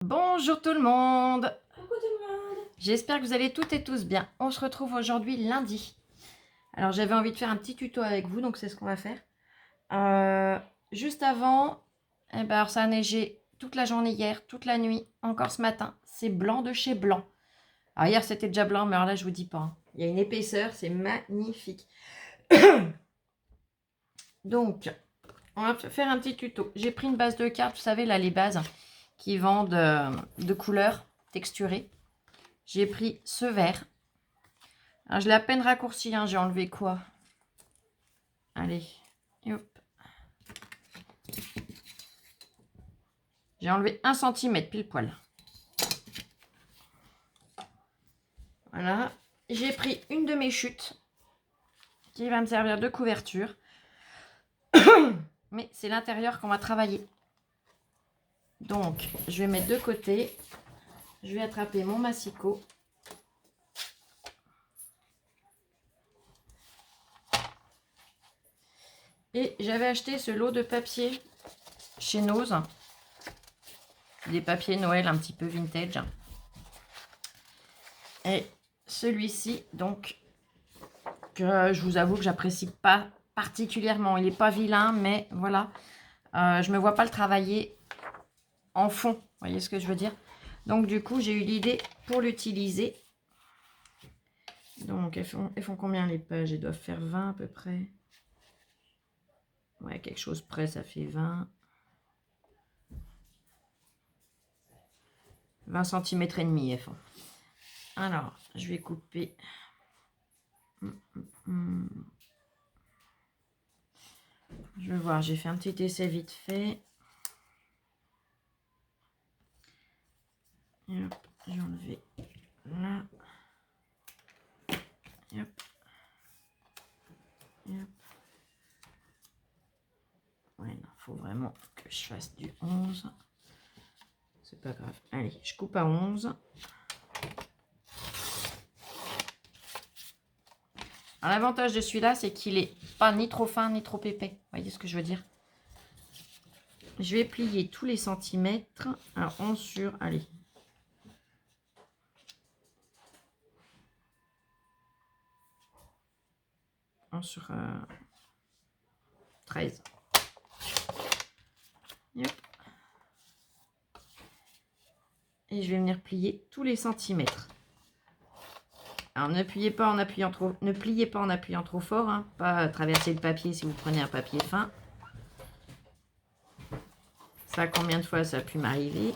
Bonjour tout le monde. Coucou tout le monde. J'espère que vous allez toutes et tous bien. On se retrouve aujourd'hui lundi. Alors j'avais envie de faire un petit tuto avec vous, donc c'est ce qu'on va faire. Juste avant, alors ça a neigé toute la journée hier, toute la nuit, encore ce matin. C'est blanc de chez blanc. Alors hier c'était déjà blanc, mais alors là je vous dis pas, hein. Il y a une épaisseur, c'est magnifique. Donc, on va faire un petit tuto. J'ai pris une base de cartes, vous savez là les bases qui vendent de couleurs texturées. J'ai pris ce vert. Alors, je l'ai à peine raccourci, hein. J'ai enlevé quoi? Allez, hop. J'ai enlevé 1 cm pile poil. Voilà. J'ai pris une de mes chutes qui va me servir de couverture. Mais c'est l'intérieur qu'on va travailler. Donc, je vais mettre de côté. Je vais attraper mon massicot. Et j'avais acheté ce lot de papier chez Nose. Des papiers Noël un petit peu vintage. Et celui-ci, donc, que je vous avoue que j'apprécie pas particulièrement. Il n'est pas vilain, mais voilà. Je me vois pas le travailler en fond. Vous voyez ce que je veux dire? Donc, du coup, j'ai eu l'idée pour l'utiliser. Donc, elles font combien les pages? Elles doivent faire 20 à peu près. Ouais, quelque chose près, ça fait 20 cm et demi, elles font. Alors, je vais couper. Je vais voir, j'ai fait un petit essai vite fait. Et hop, j'ai enlevé là. Et hop. Et hop. Ouais, non, faut vraiment que je fasse du 11. C'est pas grave. Allez, je coupe à 11. L'avantage de celui-là, c'est qu'il est pas ni trop fin ni trop épais. Vous voyez ce que je veux dire? Je vais plier tous les centimètres. Alors, 11 sur... Allez. Sur 13. Yep. Et je vais venir plier tous les centimètres. Alors ne pliez pas en appuyant trop, ne pliez pas en appuyant trop fort, hein. Pas traverser le papier si vous prenez un papier fin. Ça, combien de fois ça a pu m'arriver?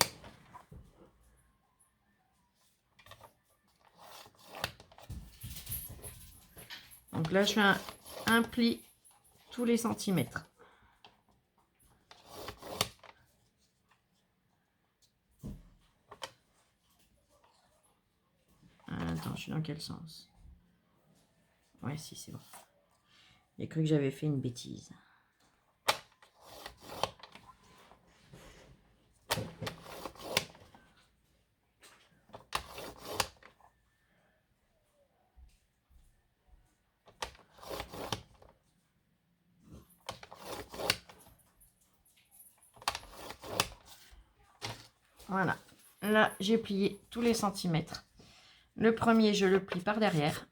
Donc là, je fais un pli tous les centimètres. Attends, je suis dans quel sens? Ouais, si, c'est bon. J'ai cru que j'avais fait une bêtise. Voilà. Là, j'ai plié tous les centimètres. Le premier, je le plie par derrière.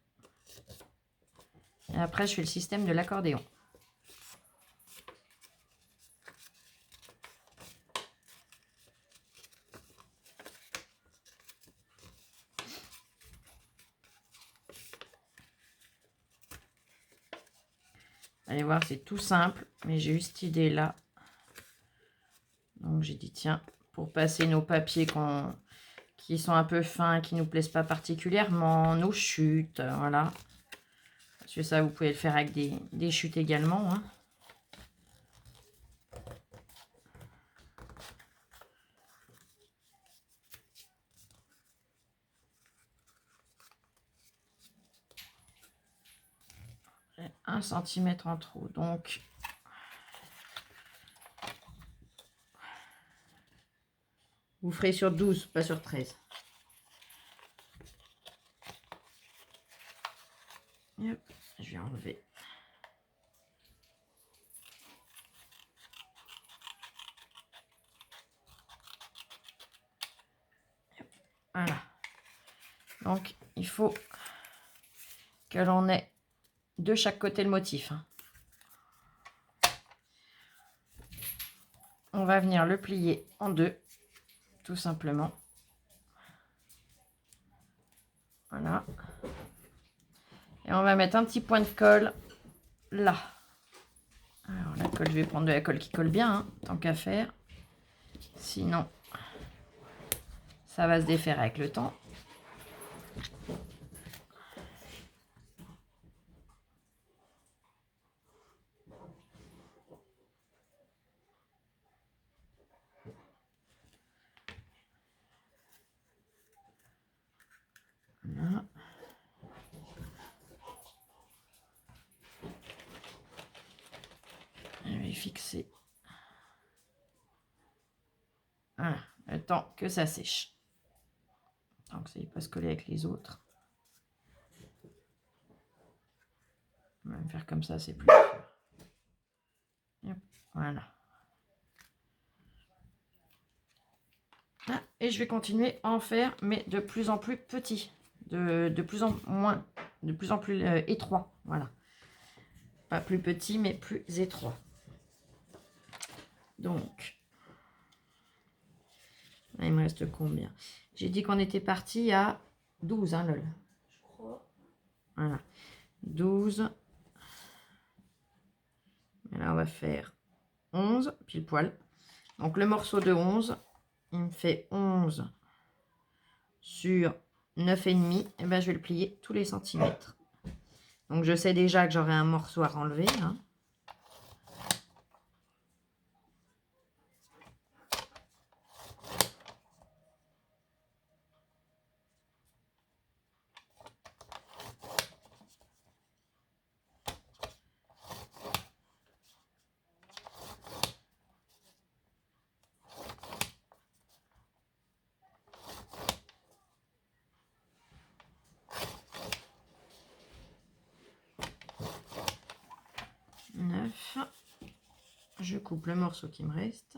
Et après, je fais le système de l'accordéon. Allez voir, c'est tout simple, mais j'ai eu cette idée-là. Donc, j'ai dit, tiens, pour passer nos papiers qui sont un peu fins, qui ne nous plaisent pas particulièrement, nos chutes, voilà. Parce que ça, vous pouvez le faire avec des chutes également, hein. J'ai 1 cm en trop, donc... Vous ferez sur 12, pas sur 13. Hop, je vais enlever. Voilà. Donc, il faut que l'on ait de chaque côté le motif. On va venir le plier en deux, tout simplement. Voilà. Et on va mettre un petit point de colle là. Alors la colle, je vais prendre de la colle qui colle bien, hein, tant qu'à faire. Sinon, ça va se défaire avec le temps. Voilà. Je vais fixer. Voilà, le temps que ça sèche. Tant que ça ne va pas se coller avec les autres. On va faire comme ça, c'est plus sûr. Voilà. Ah, et je vais continuer à en faire, mais de plus en plus petit. De plus en plus étroit. Voilà. Pas plus petit, mais plus étroit. Donc, là, il me reste combien? J'ai dit qu'on était parti à 12, hein, Lol. Je crois. Voilà. 12. Et là, on va faire 11, pile poil. Donc, le morceau de 11, il me fait 11 sur 9,5. Et ben, je vais le plier tous les centimètres. Donc, je sais déjà que j'aurai un morceau à renlever, hein. Je coupe le morceau qui me reste.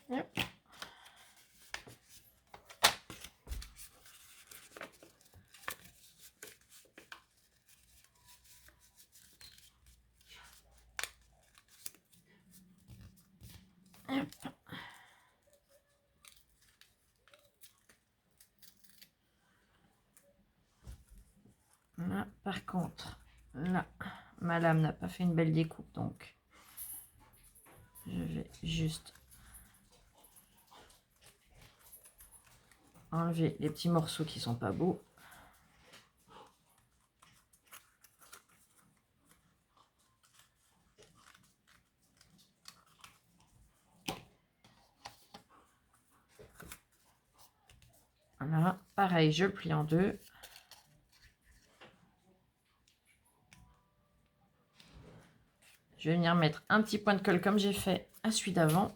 Hop. Hop. Là, par contre, là, ma lame n'a pas fait une belle découpe, donc je vais juste enlever les petits morceaux qui sont pas beaux. Voilà, pareil, je plie en deux. Je vais venir mettre un petit point de colle comme j'ai fait à celui d'avant.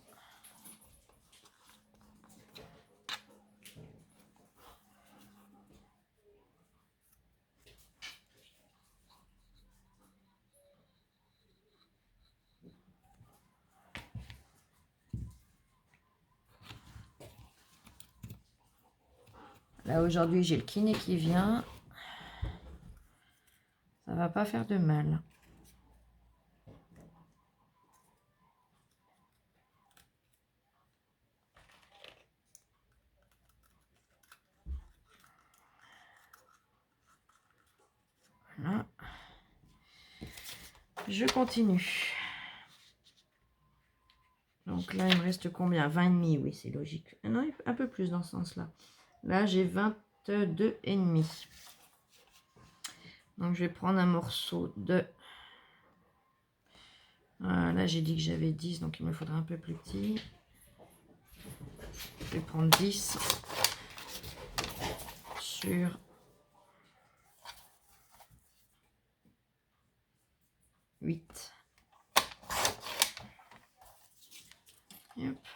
Là, aujourd'hui, j'ai le kiné qui vient. Ça va pas faire de mal. Voilà. Je continue. Donc là, il me reste combien? 20,5, oui, c'est logique. Ah non, un peu plus dans ce sens-là. Là, j'ai 22,5. Donc, je vais prendre un morceau de... Voilà, là, j'ai dit que j'avais 10, donc il me faudra un peu plus petit. Je vais prendre 10 sur 8. Et hop.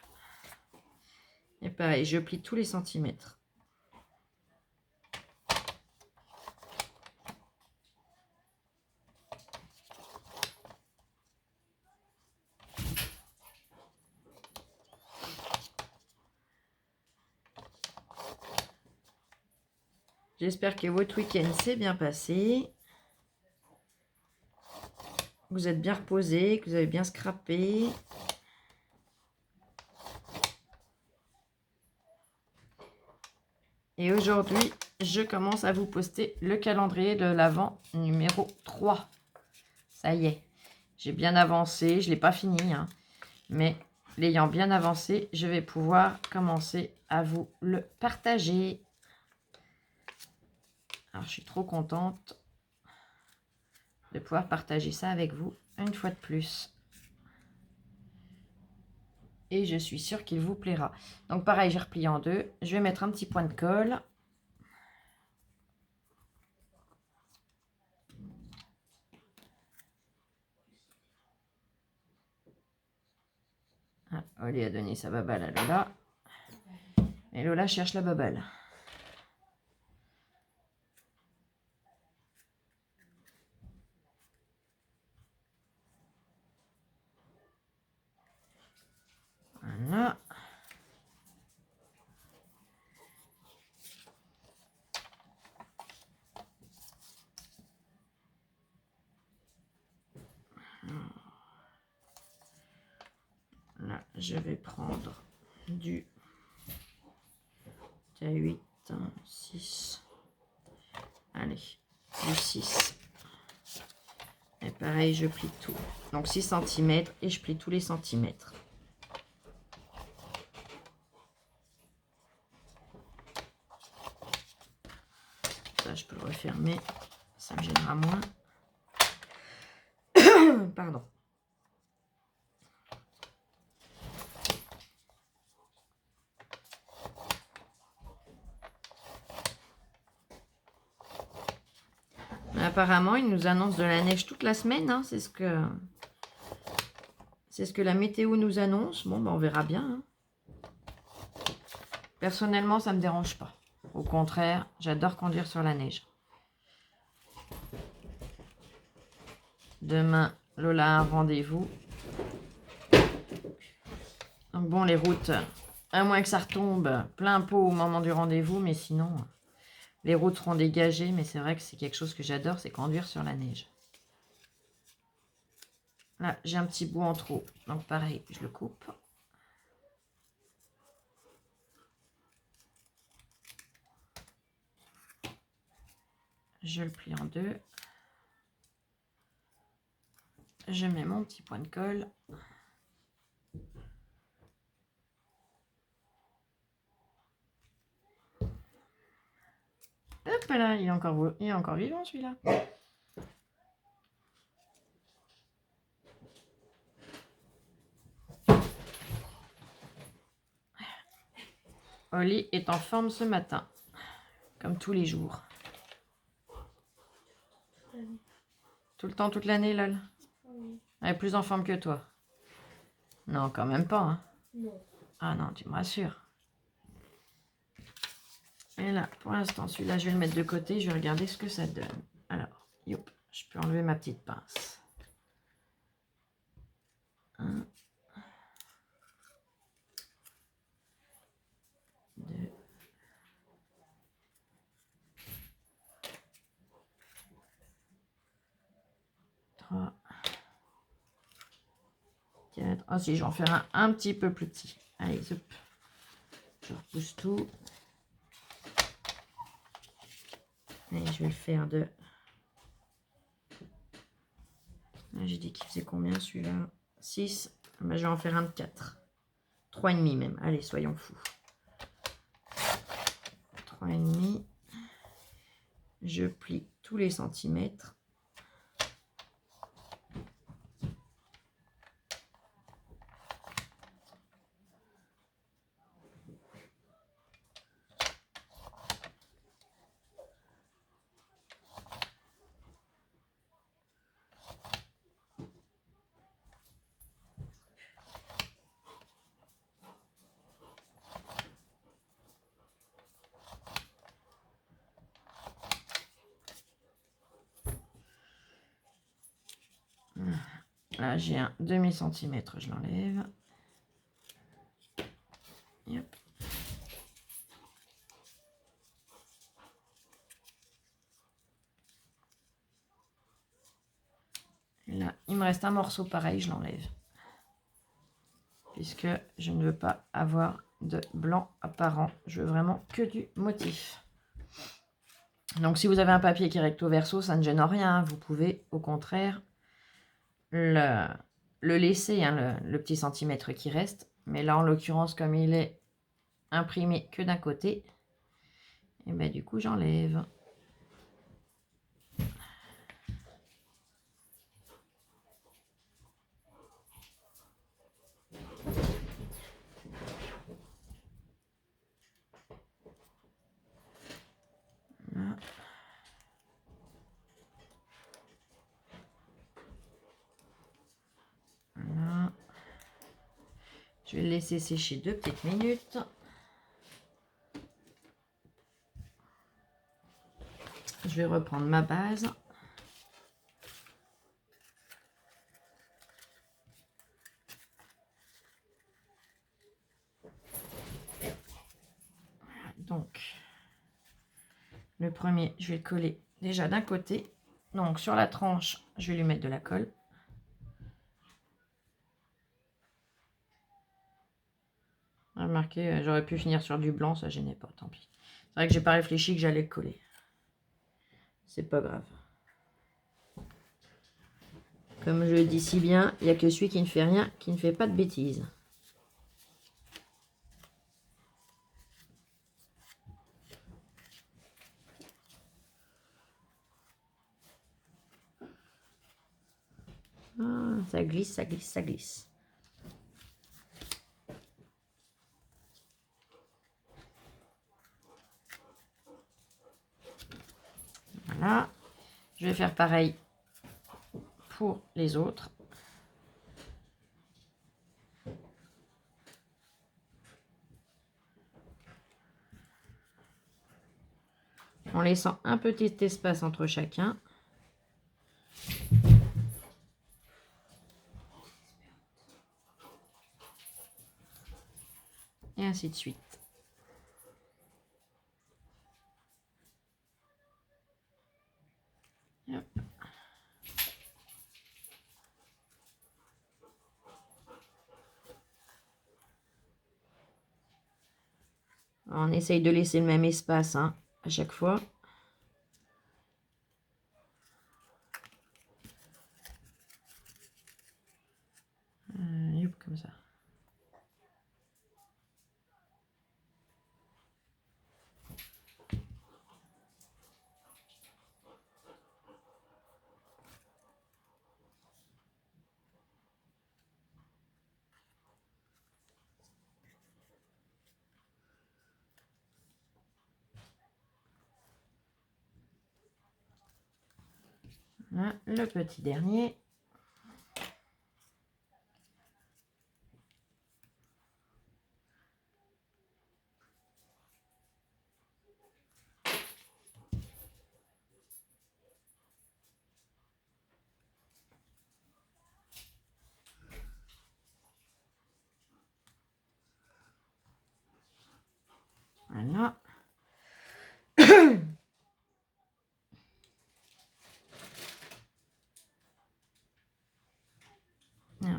Et pareil, je plie tous les centimètres. J'espère que votre week-end s'est bien passé. Vous êtes bien reposé, que vous avez bien scrappé. Et aujourd'hui, je commence à vous poster le calendrier de l'Avent numéro 3. Ça y est, j'ai bien avancé. Je ne l'ai pas fini, hein, mais l'ayant bien avancé, je vais pouvoir commencer à vous le partager. Alors, je suis trop contente de pouvoir partager ça avec vous une fois de plus. Et je suis sûre qu'il vous plaira. Donc pareil, j'ai replié en deux. Je vais mettre un petit point de colle. Ah, Oli a donné sa baballe à Lola. Et Lola cherche la baballe. Voilà. Là, je vais prendre du K8, 6. Allez, du 6. Et pareil, je plie tout. Donc 6 cm et je plie tous les centimètres. Ça, je peux le refermer. Ça me gênera moins. Pardon. Apparemment, il nous annonce de la neige toute la semaine. Hein. C'est ce que la météo nous annonce. Bon, ben, on verra bien. Hein. Personnellement, ça ne me dérange pas. Au contraire, j'adore conduire sur la neige. Demain, Lola a un rendez-vous. Donc bon, les routes, à moins que ça retombe plein pot au moment du rendez-vous, mais sinon, les routes seront dégagées. Mais c'est vrai que c'est quelque chose que j'adore, c'est conduire sur la neige. Là, j'ai un petit bout en trop. Donc pareil, je le coupe. Je le plie en deux. Je mets mon petit point de colle. Hop là, il est encore vivant celui-là. Oli est en forme ce matin, comme tous les jours. Tout le temps, toute l'année, Lol. Oui. Elle est plus en forme que toi. Non, quand même pas. Hein. Non. Ah non, tu me rassures. Et là, pour l'instant, celui-là, je vais le mettre de côté. Je vais regarder ce que ça donne. Alors, yop, je peux enlever ma petite pince. 1, 2, 3, 4. Ah si, je vais en faire un petit peu plus petit. Allez, zop. Je repousse tout. Et je vais le faire de... J'ai dit qu'il faisait combien celui-là? 6. Ben, je vais en faire un de 4. 3,5 même. Allez, soyons fous. 3,5. Je plie tous les centimètres. Là, j'ai un demi-centimètre, je l'enlève. Là, il me reste un morceau pareil, je l'enlève. Puisque je ne veux pas avoir de blanc apparent. Je veux vraiment que du motif. Donc, si vous avez un papier qui est recto verso, ça ne gêne en rien. Vous pouvez, au contraire, le laisser, hein, le petit centimètre qui reste. Mais là, en l'occurrence, comme il est imprimé que d'un côté, et ben du coup, j'enlève. Voilà. Voilà. Je vais le laisser sécher 2 petites minutes. Je vais reprendre ma base. Voilà, donc, le premier, je vais le coller déjà d'un côté. Donc, sur la tranche, je vais lui mettre de la colle. Remarquez, j'aurais pu finir sur du blanc, ça gênait pas, tant pis. C'est vrai que j'ai pas réfléchi que j'allais le coller. C'est pas grave. Comme je le dis si bien, il n'y a que celui qui ne fait rien, qui ne fait pas de bêtises. Ah, ça glisse, ça glisse, ça glisse. Voilà. Je vais faire pareil pour les autres. En laissant un petit espace entre chacun. Et ainsi de suite. Hop. On essaye de laisser le même espace, hein, à chaque fois. Comme ça. Voilà, le petit dernier. Voilà.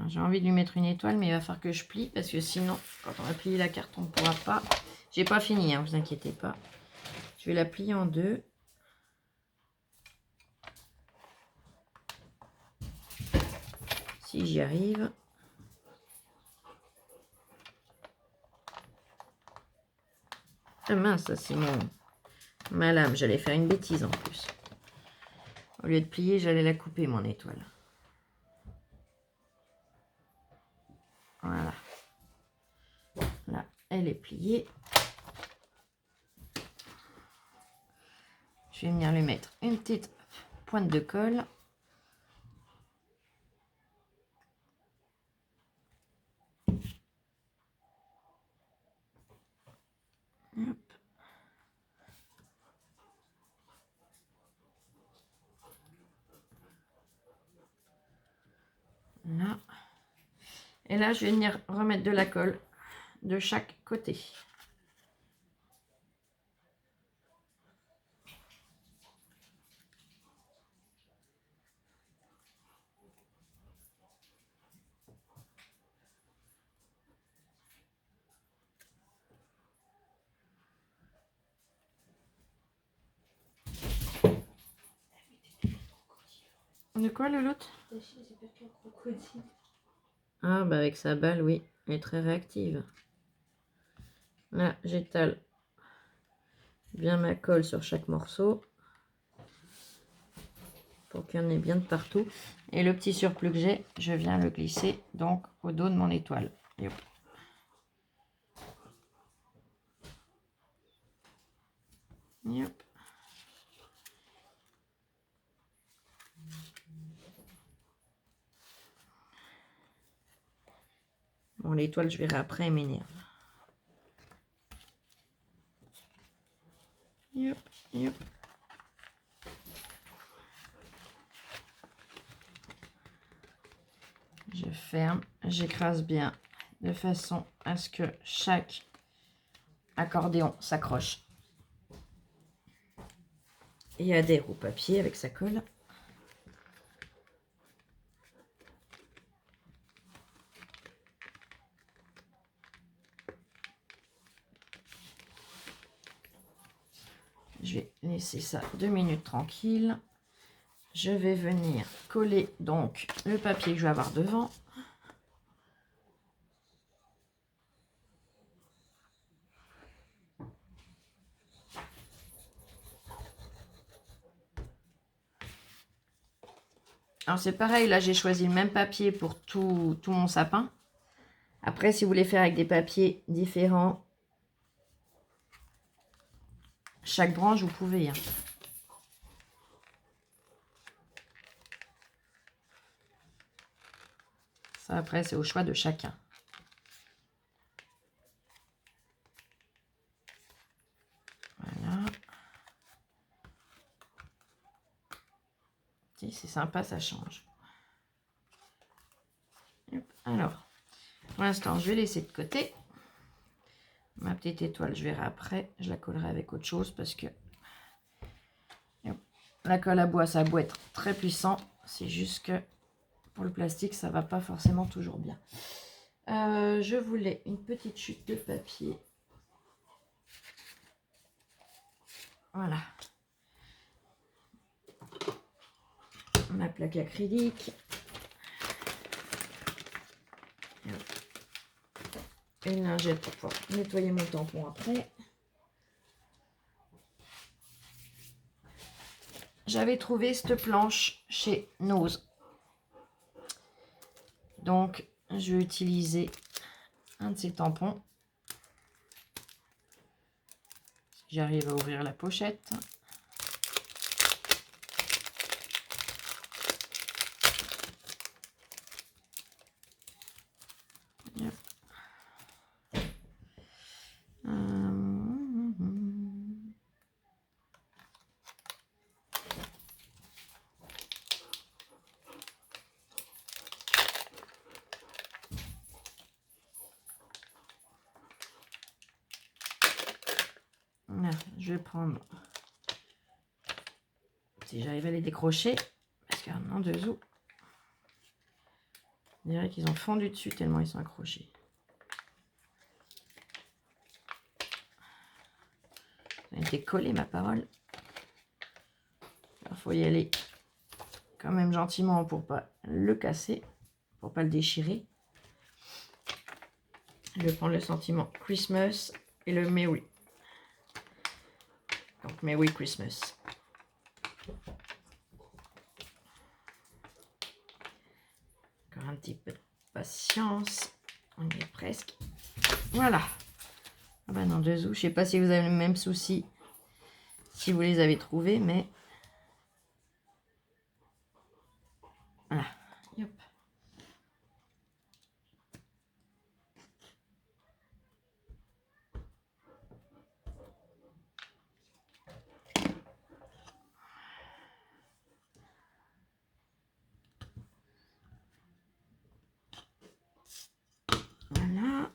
J'ai envie de lui mettre une étoile, mais il va falloir que je plie, parce que sinon, quand on va plier la carte, on ne pourra pas. J'ai pas fini, hein, vous inquiétez pas. Je vais la plier en deux. Si j'y arrive. Ah mince, ça c'est ma lame. J'allais faire une bêtise en plus. Au lieu de plier, j'allais la couper, mon étoile. Voilà. Là, elle est pliée. Je vais venir lui mettre une petite pointe de colle. Hop. Là. Et là, je vais venir remettre de la colle de chaque côté. De quoi le l'autre? Ah bah avec sa balle, oui, elle est très réactive. Là, j'étale bien ma colle sur chaque morceau pour qu'il y en ait bien de partout. Et le petit surplus que j'ai, je viens le glisser donc au dos de mon étoile. Et hop. Et hop. Bon, l'étoile, je verrai après, elle m'énerve. Et hop, et hop. Je ferme, j'écrase bien de façon à ce que chaque accordéon s'accroche et adhère au papier avec sa colle. Je vais laisser ça 2 minutes tranquille. Je vais venir coller donc le papier que je vais avoir devant. Alors c'est pareil, là j'ai choisi le même papier pour tout mon sapin. Après, si vous voulez faire avec des papiers différents, chaque branche, vous pouvez. Hein. Ça, après, c'est au choix de chacun. Voilà. Si, c'est sympa, ça change. Alors, pour l'instant, je vais laisser de côté. Ma petite étoile, je verrai après. Je la collerai avec autre chose parce que la colle à bois, ça a beau être très puissant. C'est juste que pour le plastique, ça va pas forcément toujours bien. Je voulais une petite chute de papier. Voilà. Ma plaque acrylique. Une lingette pour pouvoir nettoyer mon tampon après. J'avais trouvé cette planche chez Nose. Donc, je vais utiliser un de ces tampons. Si j'arrive à ouvrir la pochette. Là, je vais prendre, si j'arrive à les décrocher, parce qu'un an de zoo, on dirait qu'ils ont fondu dessus tellement ils sont accrochés. Ça a été collé, ma parole. Il faut y aller quand même gentiment pour pas le casser, pour pas le déchirer. Je vais prendre le sentiment Christmas et le Merry. Donc Merry Christmas. Encore un petit peu de patience. On y est presque. Voilà. Ah bah non, deux os. Je sais pas si vous avez le même souci, si vous les avez trouvés, mais voilà. Yop. Voilà.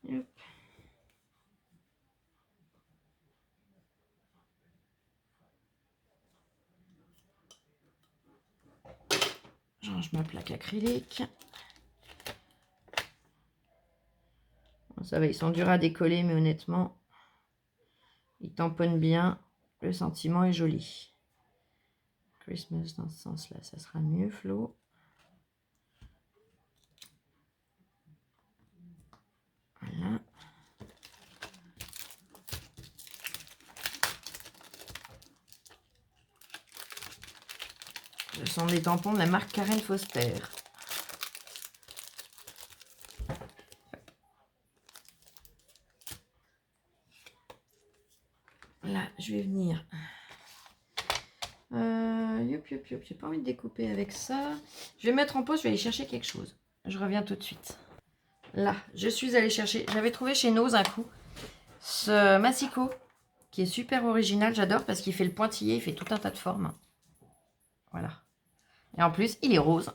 Yop. Je range ma plaque acrylique. Bon, ça va, ils sont durs à décoller, mais honnêtement, ils tamponnent bien. Le sentiment est joli. Christmas dans ce sens-là, ça sera mieux, Flo. Voilà. Ce sont des tampons de la marque Karen Foster. Là, je vais venir. J'ai pas envie de découper avec ça. Je vais mettre en pause, je vais aller chercher quelque chose. Je reviens tout de suite. Là, je suis allée chercher. J'avais trouvé chez Nose un coup ce massicot qui est super original. J'adore parce qu'il fait le pointillé, il fait tout un tas de formes. Voilà. Et en plus, il est rose.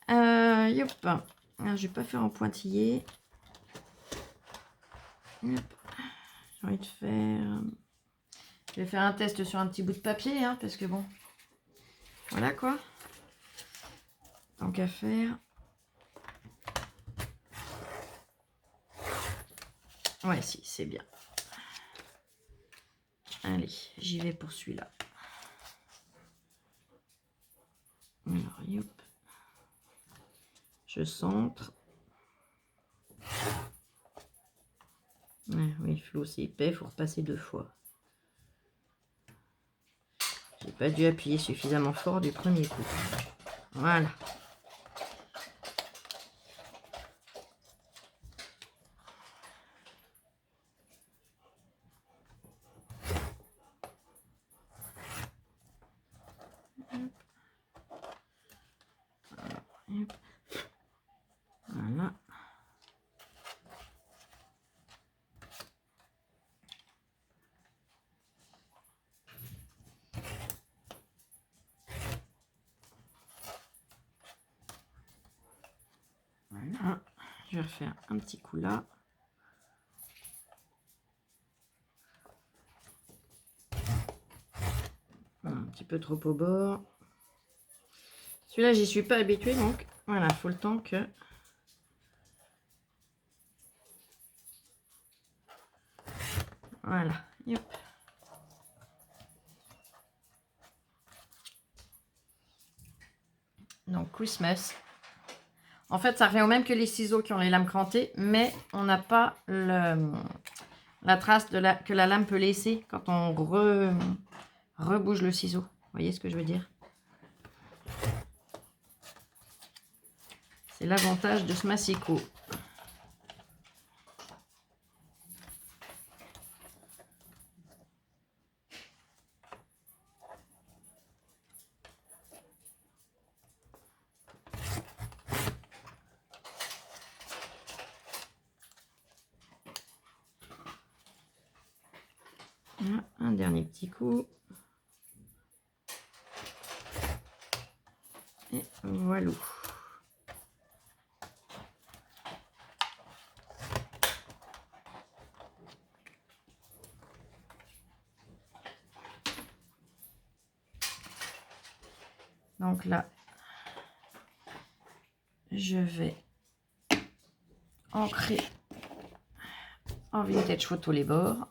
Yop. Alors, je vais pas faire en pointillé. Yop. J'ai envie de faire... Je vais faire un test sur un petit bout de papier, hein, parce que bon... Voilà quoi. Tant qu'à faire. Ouais, si, c'est bien. Allez, j'y vais pour celui-là. Alors, yop. Je centre. Oui, Flo, c'est épais, il faut repasser 2 fois. J'ai pas dû appuyer suffisamment fort du premier coup. Voilà. Hop. Voilà. Voilà. Je vais refaire un petit coup là. Un petit peu trop au bord. Celui-là, j'y suis pas habituée, donc voilà, faut le temps que... Voilà, yop. Donc, Christmas. En fait, ça revient au même que les ciseaux qui ont les lames crantées, mais on n'a pas la trace que la lame peut laisser quand on rebouge le ciseau. Vous voyez ce que je veux dire? C'est l'avantage de ce massicot. Voilà, un dernier petit coup. Et voilà. Donc là, je vais ancrer en vintage photo les bords.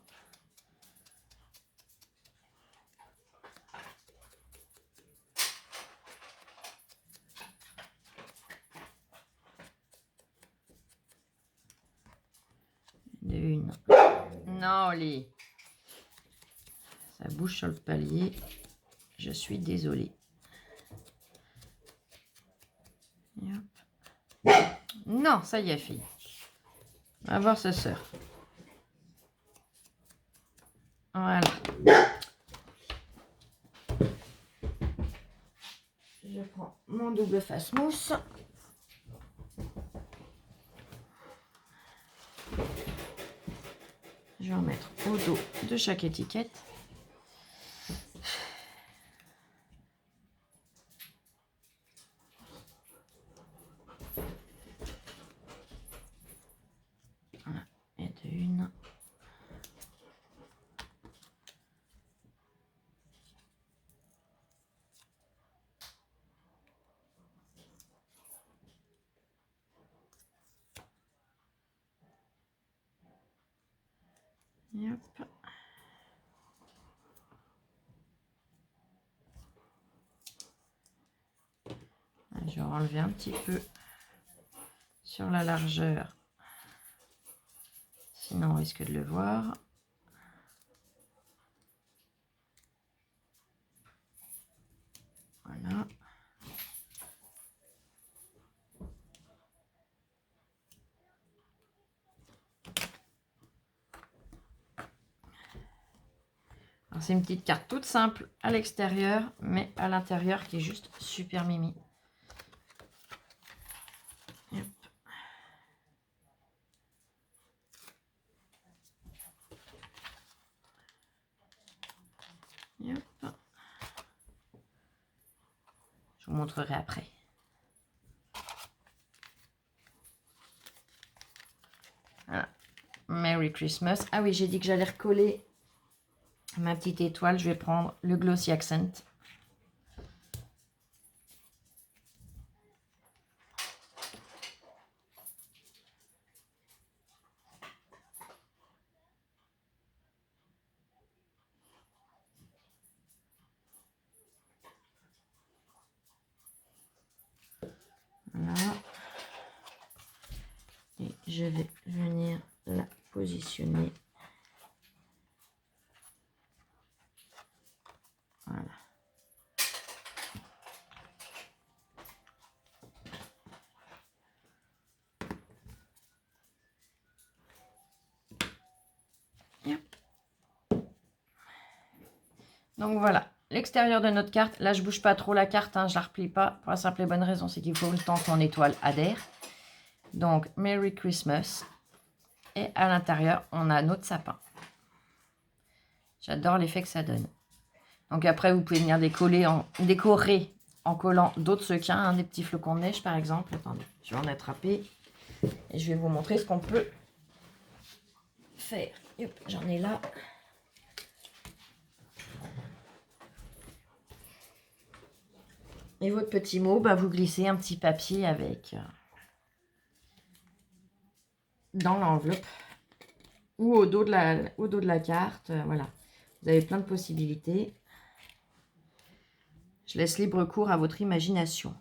Une. Non, Oli. Ça bouge sur le palier. Je suis désolée. Hop. Non, ça y est, fille. On va voir sa sœur. Voilà. Je prends mon double face mousse. Je vais en mettre au dos de chaque étiquette. Voilà, et de une. Et hop. Alors enlever un petit peu sur la largeur. Sinon on risque de le voir. Voilà. C'est une petite carte toute simple à l'extérieur, mais à l'intérieur qui est juste super mimi. Hop. Hop. Je vous montrerai après. Voilà. Merry Christmas. Ah oui, j'ai dit que j'allais recoller ma petite étoile. Je vais prendre le Glossy Accent. Voilà. Et je vais venir la positionner. Voilà. Donc voilà, l'extérieur de notre carte. Là, je ne bouge pas trop la carte, hein, je ne la replie pas. Pour la simple et bonne raison, c'est qu'il faut le temps que mon étoile adhère. Donc, Merry Christmas. Et à l'intérieur, on a notre sapin. J'adore l'effet que ça donne. Donc après, vous pouvez venir décorer en collant d'autres sequins, hein, des petits flocons de neige par exemple. Attendez, je vais en attraper. Et je vais vous montrer ce qu'on peut faire. J'en ai là. Et votre petit mot, bah, vous glissez un petit papier avec dans l'enveloppe ou au dos de la carte. Voilà, vous avez plein de possibilités. Je laisse libre cours à votre imagination.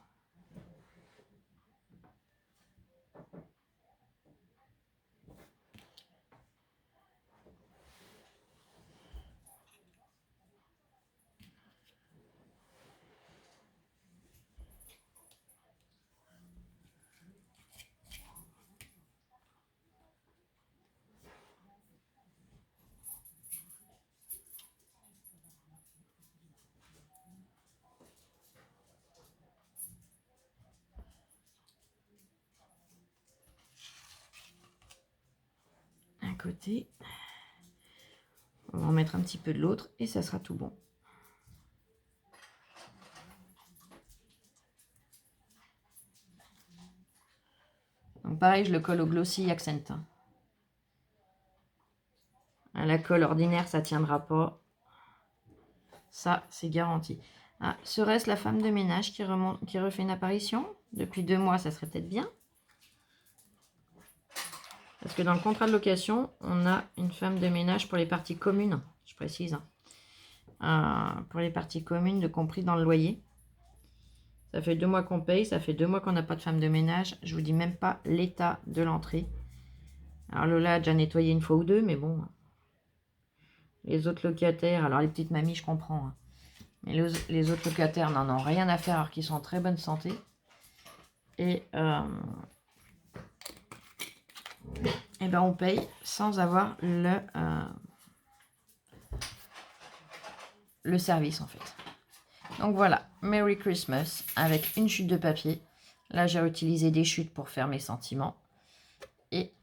Côté. On va en mettre un petit peu de l'autre et ça sera tout bon. Donc pareil, je le colle au Glossy Accent. À la colle ordinaire, ça ne tiendra pas. Ça, c'est garanti. Ah, serait-ce la femme de ménage qui refait une apparition? Depuis 2 mois, ça serait peut-être bien. Parce que dans le contrat de location, on a une femme de ménage pour les parties communes, je précise. Pour les parties communes, de compris dans le loyer. Ça fait 2 mois qu'on paye, ça fait 2 mois qu'on n'a pas de femme de ménage. Je vous dis même pas l'état de l'entrée. Alors Lola a déjà nettoyé 1 fois ou 2, mais bon. Les autres locataires, alors les petites mamies, je comprends. Hein, mais les autres locataires n'en ont rien à faire alors qu'ils sont en très bonne santé. Et ben on paye sans avoir le service en fait. Donc voilà, Merry Christmas avec une chute de papier. Là, j'ai utilisé des chutes pour faire mes sentiments. Et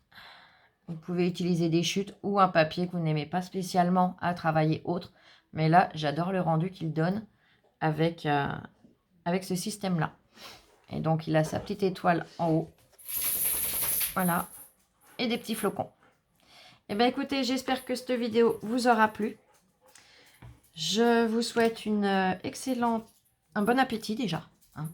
vous pouvez utiliser des chutes ou un papier que vous n'aimez pas spécialement à travailler autre. Mais là, j'adore le rendu qu'il donne avec ce système-là. Et donc, il a sa petite étoile en haut. Voilà. Et des petits flocons. Et bien, écoutez, j'espère que cette vidéo vous aura plu. Je vous souhaite un bon appétit déjà. Hein,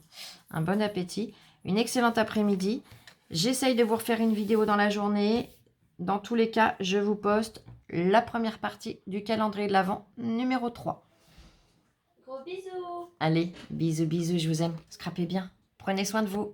un bon appétit. Une excellente après-midi. J'essaye de vous refaire une vidéo dans la journée. Dans tous les cas, je vous poste la première partie du calendrier de l'Avent numéro 3. Gros bisous. Allez, bisous, bisous, je vous aime. Scrapez bien. Prenez soin de vous.